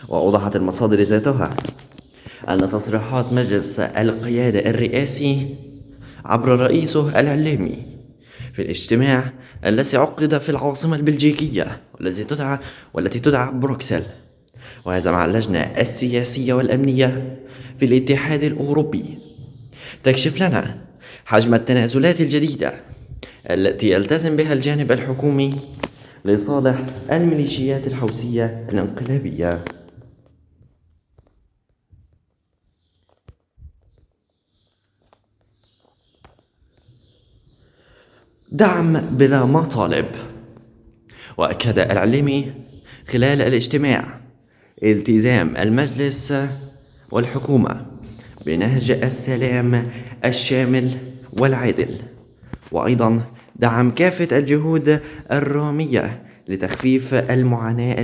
وأوضحت المصادر ذاتها أن تصريحات مجلس القيادة الرئاسي عبر رئيسه الإعلامي في الاجتماع الذي عقد في العاصمة البلجيكية والتي تدعى بروكسل، وهذا مع اللجنة السياسية والأمنية في الاتحاد الأوروبي، تكشف لنا حجم التنازلات الجديدة التي يلتزم بها الجانب الحكومي لصالح الميليشيات الحوثية الانقلابية. دعم بلا مطالب. وأكد العليمي خلال الاجتماع التزام المجلس والحكومة بنهج السلام الشامل والعادل، وأيضا دعم كافة الجهود الرامية لتخفيف المعاناة